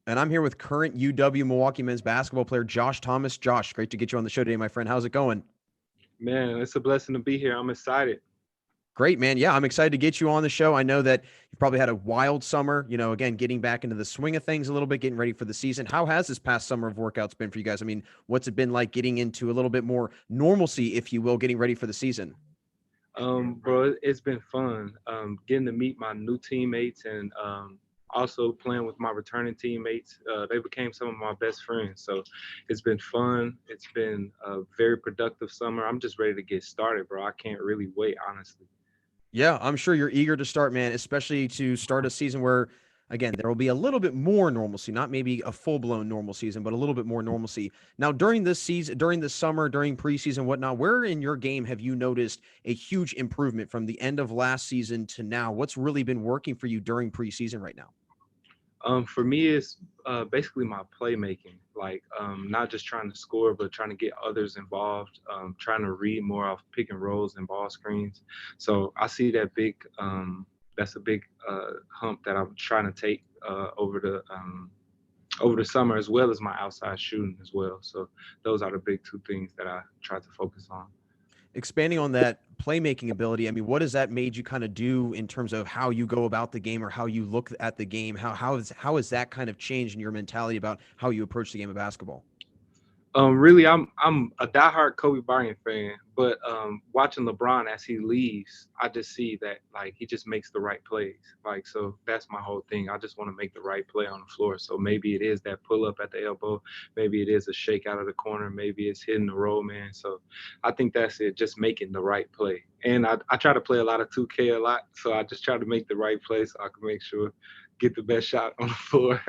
And I'm here with current UW Milwaukee men's basketball player Josh Thomas. Josh, great to get you on the show today, my friend. How's it going? Man, it's a blessing to be here. I'm excited. Great, man. Yeah, I'm excited to get you on the show. I know that you've probably had a wild summer, again, getting back into the swing of things a little bit, getting ready for the season. How has this past summer of workouts been for you guys? I mean, what's it been like getting into a little bit more normalcy, if you will, getting ready for the season? Bro, it's been fun. Getting to meet my new teammates and also playing with my returning teammates. They became some of my best friends. So it's been fun. It's been a very productive summer. I'm just ready to get started, bro. I can't really wait, honestly. Yeah, I'm sure you're eager to start, man, especially to start a season where, again, there will be a little bit more normalcy, not maybe a full blown normal season, but a little bit more normalcy. Now, during this season, during the summer, during preseason, whatnot, where in your game have you noticed a huge improvement from the end of last season to now? What's really been working for you during preseason right now? For me, it's basically my playmaking. Like not just trying to score, but trying to get others involved. Trying to read more off pick and rolls and ball screens. So I see that big. That's a big hump that I'm trying to take over the summer, as well as my outside shooting as well. So those are the big two things that I try to focus on. Expanding on that playmaking ability, I mean, what has that made you kind of do in terms of how you go about the game or how you look at the game? How has that kind of changed in your mentality about how you approach the game of basketball? Really, I'm a diehard Kobe Bryant fan, but watching LeBron as he leaves, I just see that like he just makes the right plays. Like so, that's my whole thing. I just want to make the right play on the floor. So maybe it is that pull up at the elbow, maybe it is a shake out of the corner, maybe it's hitting the roll man. So I think that's it, just making the right play. And I try to play a lot of 2K a lot, so I just try to make the right play so I can make sure get the best shot on the floor.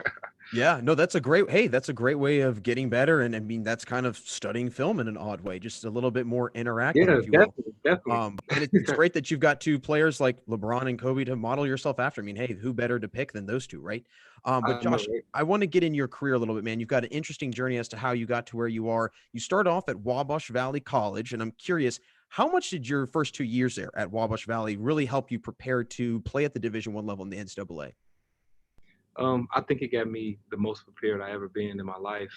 Yeah, no, that's a great way of getting better. And I mean, that's kind of studying film in an odd way, just a little bit more interactive, Yeah, if you will. definitely, definitely. And it's great that you've got two players like LeBron and Kobe to model yourself after. I mean, hey, who better to pick than those two, right? But I know, Josh, right? I want to get in your career a little bit, man. You've got an interesting journey as to how you got to where you are. You started off at Wabash Valley College, and I'm curious, how much did your first 2 years there at Wabash Valley really help you prepare to play at the Division One level in the NCAA? I think it got me the most prepared I ever been in my life.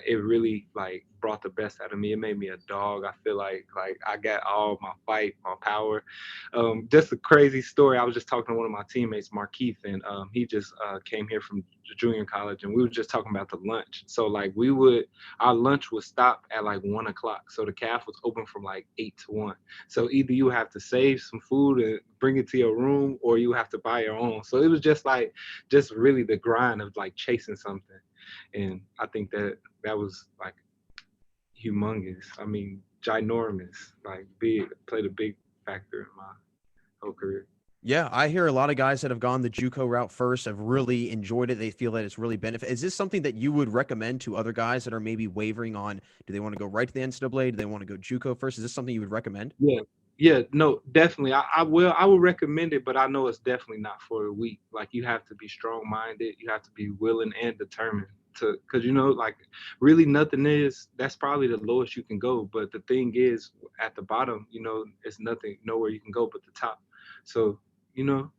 It really like brought the best out of me. It made me a dog. I feel like I got all my fight, my power. Just a crazy story. I was just talking to one of my teammates, Markeith, and he just came here from junior college, and we were just talking about the lunch. So like our lunch would stop at like 1 o'clock. So the calf was open from like 8 to 1. So either you have to save some food and bring it to your room, or you have to buy your own. So it was just really the grind of like chasing something. And I think that was like humongous. I mean, ginormous, like big, played a big factor in my whole career. Yeah, I hear a lot of guys that have gone the JUCO route first have really enjoyed it. They feel that it's really benefit. Is this something that you would recommend to other guys that are maybe wavering on? Do they want to go right to the NCAA? Do they want to go JUCO first? Is this something you would recommend? Yeah. Yeah, no, definitely. I will recommend it, but I know it's definitely not for the weak. Like you have to be strong minded, you have to be willing and determined to because like really nothing is that's probably the lowest you can go. But the thing is at the bottom, it's nothing nowhere you can go but the top. So,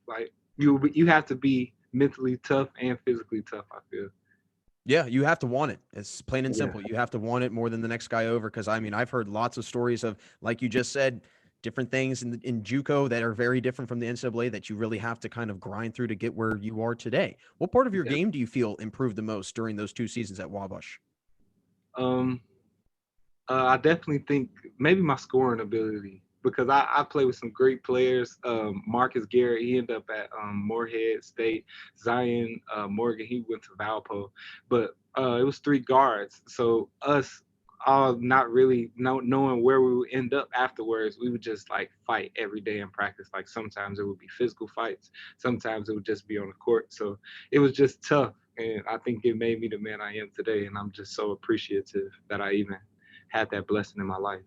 like you have to be mentally tough and physically tough, I feel. Yeah, you have to want it. It's plain and Yeah. simple. You have to want it more than the next guy over. Because I mean, I've heard lots of stories of, like you just said, different things in JUCO that are very different from the NCAA that you really have to kind of grind through to get where you are today. What part of your Yeah. game do you feel improved the most during those 2 seasons at Wabash? Um I definitely think maybe my scoring ability because I play with some great players. Marcus Garrett, he ended up at Moorhead State. Zion Morgan, he went to Valpo, but it was three guards. So us all not really knowing where we would end up afterwards, we would just like fight every day in practice. Like sometimes it would be physical fights, sometimes it would just be on the court. So it was just tough. And I think it made me the man I am today. And I'm just so appreciative that I even had that blessing in my life.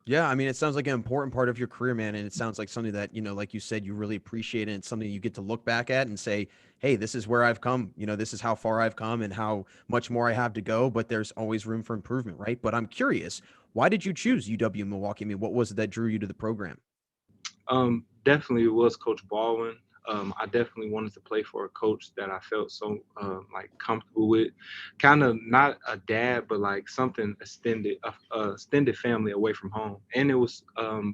Yeah, I mean, it sounds like an important part of your career, man. And it sounds like something that, like you said, you really appreciate. And it's something you get to look back at and say, hey, this is where I've come. This is how far I've come and how much more I have to go. But there's always room for improvement, right? But I'm curious, why did you choose UW Milwaukee? I mean, what was it that drew you to the program? Definitely it was Coach Baldwin. I definitely wanted to play for a coach that I felt so like comfortable with, kind of not a dad, but like something extended, extended family away from home, and it was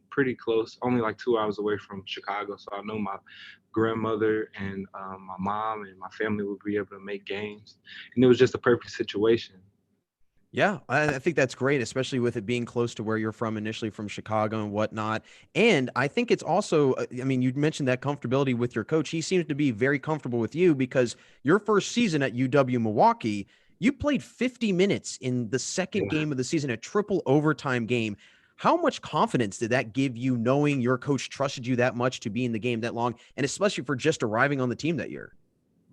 pretty close, only like 2 hours away from Chicago. So I know my grandmother and my mom and my family would be able to make games, and it was just a perfect situation. Yeah, I think that's great, especially with it being close to where you're from initially from Chicago and whatnot. And I think it's also, I mean, you mentioned that comfortability with your coach. He seems to be very comfortable with you because your first season at UW Milwaukee, you played 50 minutes in the second Yeah, game of the season, a triple overtime game. How much confidence did that give you knowing your coach trusted you that much to be in the game that long, and especially for just arriving on the team that year?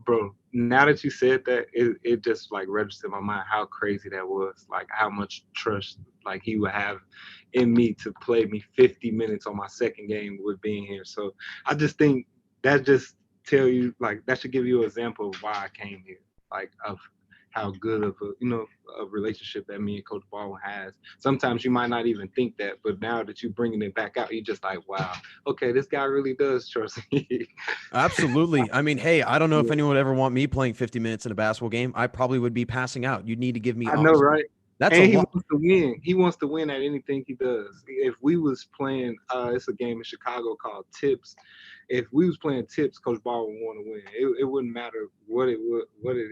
bro. Now that you said that, it just like registered in my mind how crazy that was. Like how much trust like he would have in me to play me 50 minutes on my second game with being here. So I just think that just tell you like that should give you an example of why I came here. Like of how good of a a relationship that me and Coach Baldwin has. Sometimes you might not even think that, but now that you're bringing it back out, you just like, wow, okay, this guy really does trust me. Absolutely. I mean, hey, I don't know if Yeah, anyone would ever want me playing 50 minutes in a basketball game. I probably would be passing out. You'd need to give me I know, right? that's a And he lot. wants to win. He wants to win at anything he does. If we was playing, it's a game in Chicago called Tips. If we was playing Tips, Coach Ball would want to win. It wouldn't matter what it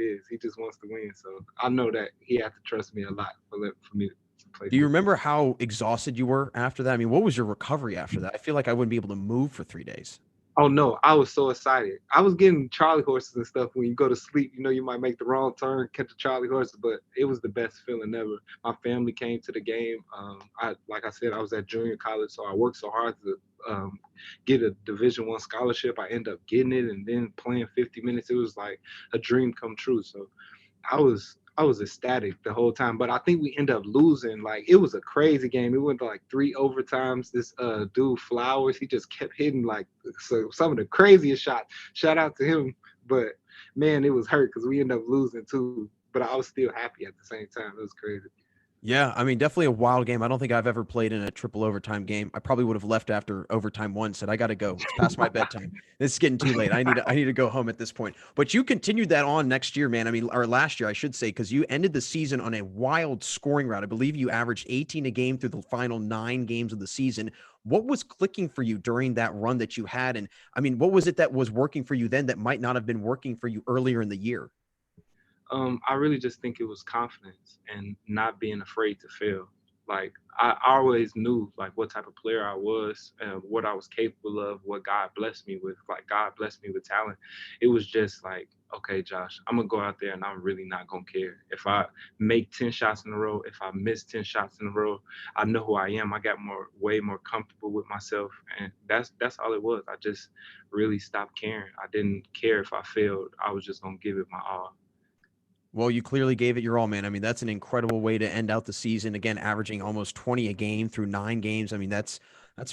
is. He just wants to win. So I know that he had to trust me a lot for me to play Do you 50. remember how exhausted you were after that? I mean, what was your recovery after that? I feel like I wouldn't be able to move for 3 days. Oh no, I was so excited. I was getting Charlie horses and stuff. When you go to sleep, you know you might make the wrong turn, catch a Charlie horse, but it was the best feeling ever. My family came to the game. I like I said, I was at junior college, so I worked so hard to get a Division I scholarship. I ended up getting it, and then playing 50 minutes. It was like a dream come true. So I was ecstatic the whole time, but I think we ended up losing. Like it was a crazy game. It went to like three overtimes. This dude Flowers, he just kept hitting like some of the craziest shots. Shout out to him, but man, it was hurt because we ended up losing too. But I was still happy at the same time. It was crazy. Yeah, I mean, definitely a wild game. I don't think I've ever played in a triple overtime game. I probably would have left after overtime one, said, I got to go. It's past my bedtime. It's getting too late. I need to go home at this point. But you continued that on next year, man. I mean, or last year, I should say, because you ended the season on a wild scoring route. I believe you averaged 18 a game through the final 9 games of the season. What was clicking for you during that run that you had? And I mean, what was it that was working for you then that might not have been working for you earlier in the year? I really just think it was confidence and not being afraid to fail. Like I always knew like what type of player I was and what I was capable of, what God blessed me with. Like God blessed me with talent. It was just like, okay, Josh, I'm gonna go out there and I'm really not gonna care. If I make 10 shots in a row, if I miss 10 shots in a row, I know who I am. I got way more comfortable with myself. And that's all it was. I just really stopped caring. I didn't care if I failed. I was just gonna give it my all. Well, you clearly gave it your all, man. I mean, that's an incredible way to end out the season. Again, averaging almost 20 a game through 9 games. I mean, that's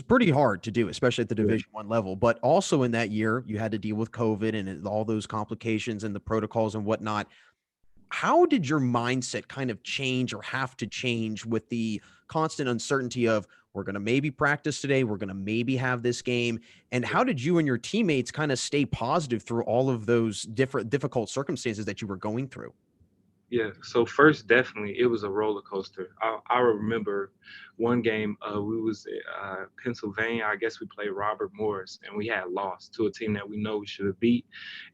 pretty hard to do, especially at the Yeah. Division One level. But also in that year, you had to deal with COVID and all those complications and the protocols and whatnot. How did your mindset kind of change or have to change with the constant uncertainty of we're going to maybe practice today, we're going to maybe have this game, and how did you and your teammates kind of stay positive through all of those different difficult circumstances that you were going through? Yeah. So first, definitely, it was a roller coaster. I remember one game. We was Pennsylvania. I guess we played Robert Morris, and we had lost to a team that we know we should have beat.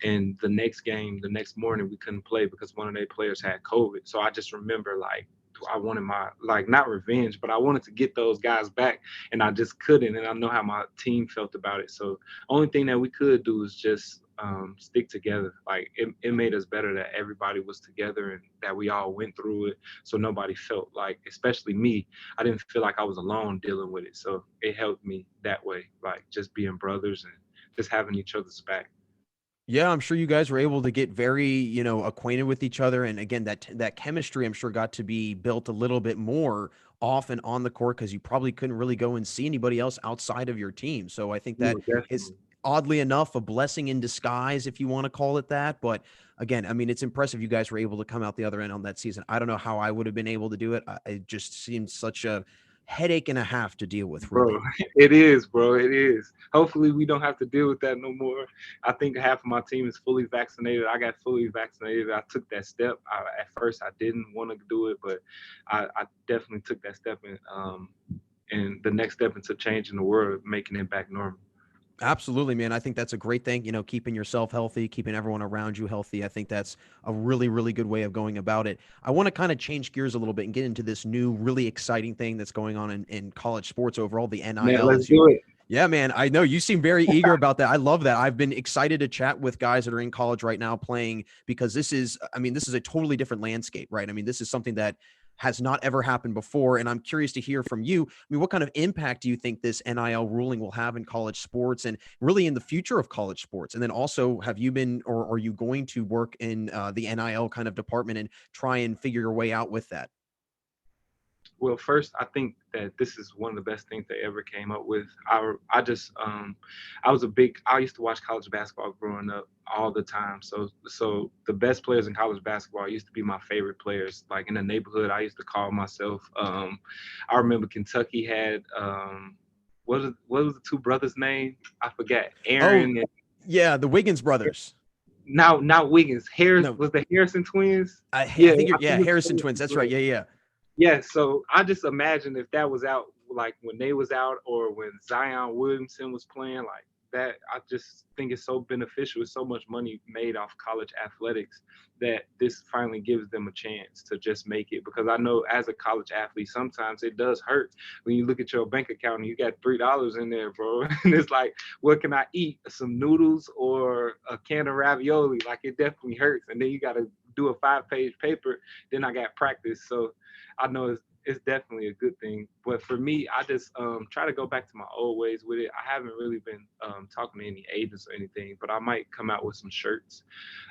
And the next game, the next morning, we couldn't play because one of their players had COVID. So I just remember like I wanted my like not revenge, but I wanted to get those guys back, and I just couldn't. And I know how my team felt about it. So only thing that we could do is just stick together. Like it made us better that everybody was together and that we all went through it. So nobody felt like, especially me, I didn't feel like I was alone dealing with it. So it helped me that way, like just being brothers and just having each other's back. Yeah, I'm sure you guys were able to get very, acquainted with each other, and again, that chemistry, I'm sure, got to be built a little bit more off and on the court because you probably couldn't really go and see anybody else outside of your team. So I think No, that is definitely. oddly enough a blessing in disguise, if you want to call it that. But again, I mean, it's impressive you guys were able to come out the other end on that season. I don't know how I would have been able to do it. It just seems such a headache and a half to deal with, Bro, really. it is, bro. It is. Hopefully, we don't have to deal with that no more. I think half of my team is fully vaccinated. I got fully vaccinated. I took that step. At first, I didn't want to do it, but I definitely took that step, and the next step into changing the world, making it back normal. Absolutely, man. I think that's a great thing. Keeping yourself healthy, keeping everyone around you healthy. I think that's a really, really good way of going about it. I want to kind of change gears a little bit and get into this new, really exciting thing that's going on in college sports overall, the Man, NIL. let's do it. Yeah, man. I know you seem very eager about that. I love that. I've been excited to chat with guys that are in college right now playing because this is a totally different landscape, right? I mean, this is something that has not ever happened before. And I'm curious to hear from you. I mean, what kind of impact do you think this NIL ruling will have in college sports and really in the future of college sports? And then also, have you been or are you going to work in the NIL kind of department and try and figure your way out with that? Well, first, I think that this is one of the best things they ever came up with. I just I used to watch college basketball growing up all the time. So the best players in college basketball used to be my favorite players. Like in the neighborhood, I used to call myself. I remember Kentucky had what was the two brothers' name? I forgot. Oh, Aaron and yeah, the Wiggins brothers. now not Wiggins. Harris No, was the Harrison twins. I Yeah, think I yeah, think it was the Harrison twins. Harrison That's right. twins. Yeah, yeah. Yeah, so I just imagine if that was out, like when they was out, or when Zion Williamson was playing, like that. I just think it's so beneficial. It's so much money made off college athletics that this finally gives them a chance to just make it. Because I know as a college athlete, sometimes it does hurt when you look at your bank account and you got $3 in there, bro, and it's like, what can I eat? Some noodles or a can of ravioli? Like it definitely hurts, and then you got to do a 5-page paper. Then I got practice, so I know it's definitely a good thing. But for me, I just try to go back to my old ways with it. I haven't really been talking to any agents or anything, but I might come out with some shirts.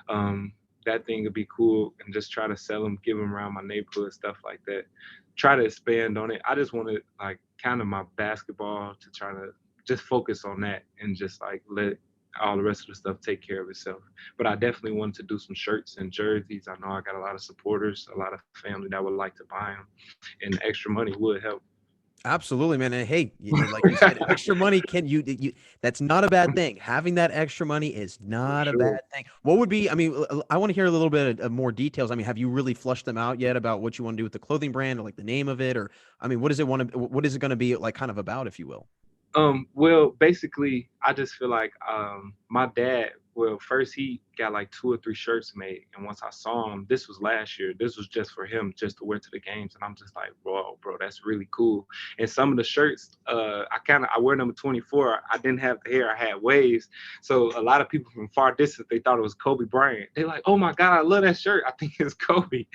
Um, that thing would be cool, and just try to sell them, give them around my neighborhood, stuff like that. Try to expand on it. I just want to like kind of my basketball to try to just focus on that and just like let all the rest of the stuff take care of itself. But I definitely wanted to do some shirts and jerseys. I know I got a lot of supporters, a lot of family that would like to buy them, and the extra money would help. Absolutely, man. And hey, like you said, extra money that's not a bad thing. Having that extra money is For not a sure. bad thing. What would be, I mean, I want to hear a little bit of more details. I mean, have you really flushed them out yet about what you want to do with the clothing brand or like the name of it? Or, I mean, what is it going to be like kind of about, if you will? Well, basically, I just feel like my dad. Well, first he got like 2 or 3 shirts made, and once I saw him, this was last year. This was just for him, just to wear to the games, and I'm just like, bro, that's really cool. And some of the shirts, I wear number 24. I didn't have the hair, I had waves, so a lot of people from far distance they thought it was Kobe Bryant. They're like, oh my god, I love that shirt. I think it's Kobe.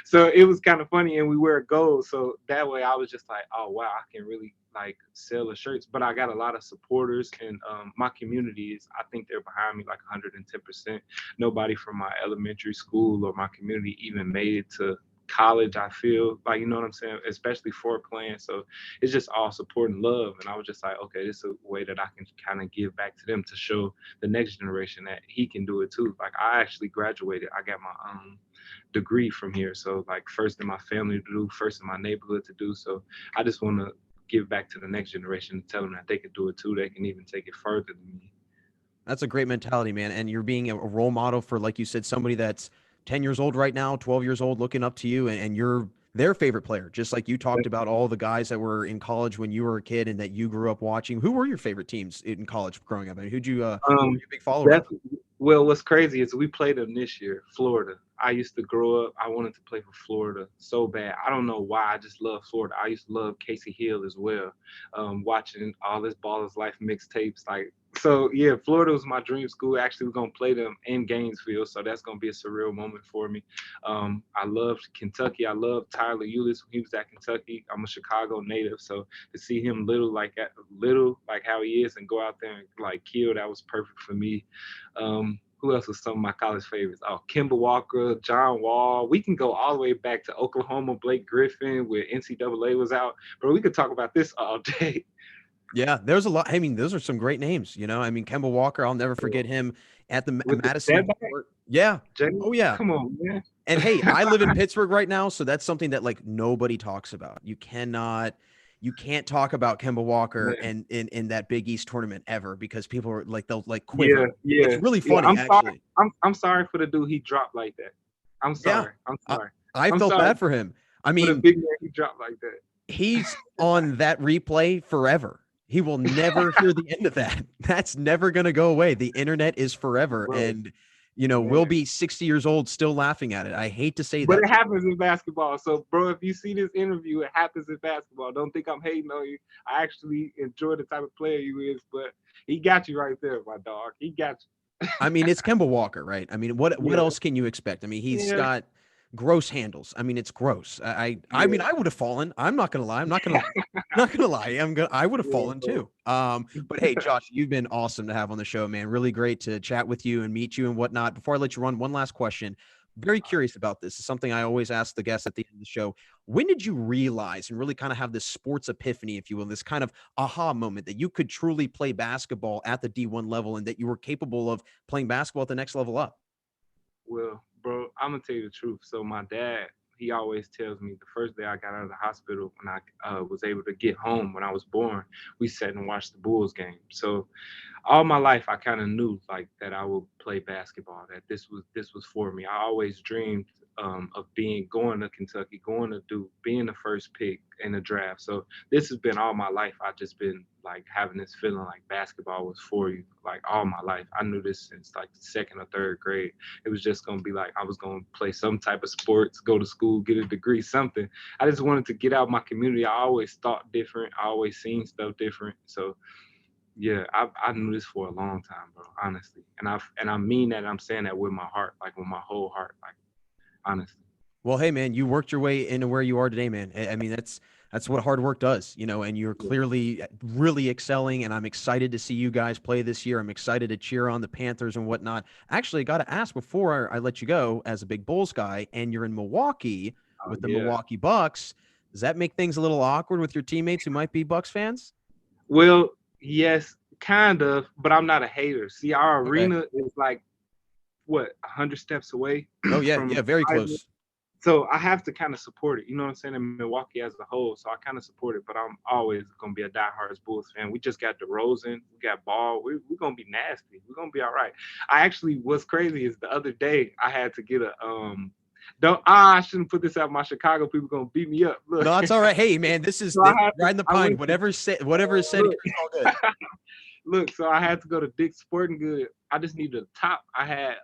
So it was kind of funny, and we wear gold, so that way I was just like, oh wow, I can really like sell the shirts. But I got a lot of supporters, and my community is, I think they're behind me like 110%. Nobody from my elementary school or my community even made it to college. I feel like, you know what I'm saying, especially for playing. So it's just all support and love, and I was just like, okay, this is a way that I can kind of give back to them, to show the next generation that he can do it too. Like I actually graduated, I got my degree from here, so like first in my family to do, first in my neighborhood to do. So I just want to give back to the next generation and tell them that they can do it too. They can even take it further than me. That's a great mentality, man. And you're being a role model for, like you said, somebody that's 10 years old right now, 12 years old, looking up to you, and you're their favorite player. Just like you talked about all the guys that were in college when you were a kid and that you grew up watching. Who were your favorite teams in college growing up? I mean, who were Um, you a big follower of? that's well. What's crazy is we played them this year, Florida. I used to grow up. I wanted to play for Florida so bad. I don't know why. I just love Florida. I used to love Casey Hill as well. Watching all this Ballers Life mixtapes, like so. Yeah, Florida was my dream school. Actually, we're gonna play them in Gainesville, so that's gonna be a surreal moment for me. I loved Kentucky. I loved Tyler Eulis when he was at Kentucky. I'm a Chicago native, so to see him little like how he is, and go out there and like kill, that was perfect for me. Who else was some of my college favorites? Oh, Kemba Walker, John Wall. We can go all the way back to Oklahoma, Blake Griffin, where NCAA was out. Bro, we could talk about this all day. Yeah, there's a lot. I mean, those are some great names. I mean, Kemba Walker, I'll never forget him at the With the Madison step back, Court. Yeah. Jay, Oh, yeah. come on, man. And hey, I live in Pittsburgh right now, so that's something that like nobody talks about. you can't talk about Kemba Walker Man. and in that Big East tournament ever because people are like they'll like Yeah, quiver. It's yeah, really yeah. funny, actually. I'm sorry for the dude he dropped like that. I'm Yeah, sorry. I'm I, sorry. I I'm felt sorry bad for him. I for the mean, big man he dropped like that. he's on that replay forever. He will never hear the end of that. That's never going to go away. The internet is forever. Bro, And, we'll man. be 60 years old still laughing at it. I hate to say But that. it happens in basketball. So, bro, if you see this interview, it happens in basketball. Don't think I'm hating on you. I actually enjoy the type of player you is, but he got you right there, my dog. He got I mean, it's Kemba Walker, right? I mean, what you. else can you expect? I mean, he's Yeah, got gross handles. I mean, it's gross. I mean, yeah, I would have fallen. I'm not gonna lie. I'm not gonna lie. I would have yeah, fallen bro. too. But hey, Josh, you've been awesome to have on the show, man. Really great to chat with you and meet you and whatnot. Before I let you run, one last question. Very curious about this. It's something I always ask the guests at the end of the show. When did you realize and really kind of have this sports epiphany, if you will, this kind of aha moment that you could truly play basketball at the D1 level and that you were capable of playing basketball at the next level up? Well, bro, I'm gonna tell you the truth. So my dad, he always tells me the first day I got out of the hospital when I was able to get home when I was born, we sat and watched the Bulls game. So all my life I kind of knew like that I would play basketball, that this was for me. I always dreamed of being going to Kentucky, going to Duke, being the first pick in the draft. So this has been all my life. I just been like having this feeling like basketball was for you, like all my life. I knew this since like second or third grade. It was just gonna be like I was gonna play some type of sports, go to school, get a degree, something. I just wanted to get out my community. I always thought different. I always seen stuff different. So yeah, I knew this for a long time, bro. Honestly, and I mean that. I'm saying that with my heart, like with my whole heart, like honestly. Well, hey man, you worked your way into where you are today, man. I mean, that's what hard work does, and you're Yeah. clearly really excelling. And I'm excited to see you guys play this year. I'm excited to cheer on the Panthers and whatnot. Actually, I got to ask before I let you go, as a big Bulls guy, and you're in Milwaukee Oh with the yeah. Milwaukee Bucks. Does that make things a little awkward with your teammates who might be Bucks fans? Well, yes, kind of, but I'm not a hater. See, our Okay. arena is like what 100 steps away Oh yeah, from yeah, very Heisman. close. So I have to kind of support it. You know what I'm saying? In Milwaukee as a whole. So I kind of support it, but I'm always gonna be a diehard Bulls fan. We just got DeRozan, we got Ball. We're gonna be nasty. We're gonna be all right. I actually, what's crazy is the other day I had to get a don't I shouldn't put this out. My Chicago people gonna beat me up. Look, No, that's all right. Hey man, this is so I had to. riding the I pine. went to Whatever is said here look. is all good. Look, so I had to go to Dick's Sporting Good. I just needed a top. I had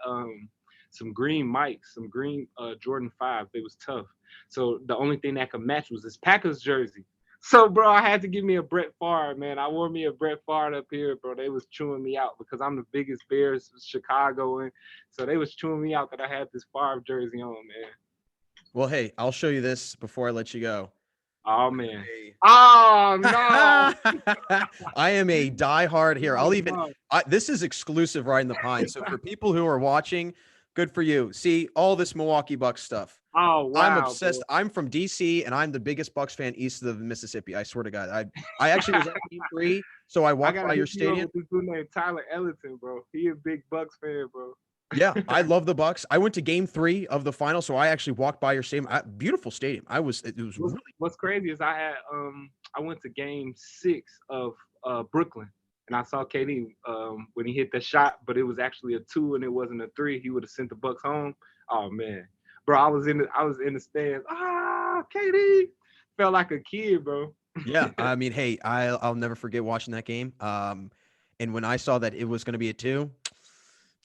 some green mics, some green Jordan 5. They was tough. So the only thing that could match was this Packers jersey. So, bro, I had to give me a Brett Favre, man. I wore me a Brett Favre up here, bro. They was chewing me out because I'm the biggest Bears Chicago, and so they was chewing me out that I had this Favre jersey on, man. Well, hey, I'll show you this before I let you go. Oh man. Hey. Oh no. I am a diehard here. Oh, no. This is exclusive right in the pine. So for people who are watching, good for you. See all this Milwaukee Bucks stuff. Oh I'm wow, obsessed. bro. I'm from DC and I'm the biggest Bucks fan east of the Mississippi. I swear to God. I actually was at game 3, so I I walked gotta by your hook you up stadium. with this dude named Tyler Ellington, bro. He a big Bucks fan, bro. Yeah, I love the Bucks. I went to game 3 of the final, so I actually walked by your stadium. Beautiful stadium. It was what's, really what's crazy is I went to game 6 of Brooklyn, and I saw KD when he hit the shot, but it was actually a 2 and it wasn't a 3. He would have sent the Bucks home. Oh man, bro, I was in the stands. Ah, KD felt like a kid, bro. Yeah, I mean, hey, I'll never forget watching that game. And when I saw that it was going to be a 2,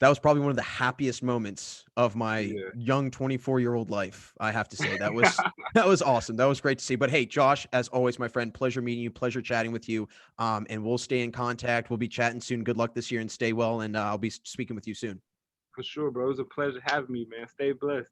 that was probably one of the happiest moments of my Yeah, young 24-year-old life. I have to say that was awesome. That was great to see. But hey, Josh, as always, my friend, pleasure meeting you, pleasure chatting with you. And we'll stay in contact. We'll be chatting soon. Good luck this year and stay well. And I'll be speaking with you soon. for sure, bro. It was a pleasure having me, man. Stay blessed.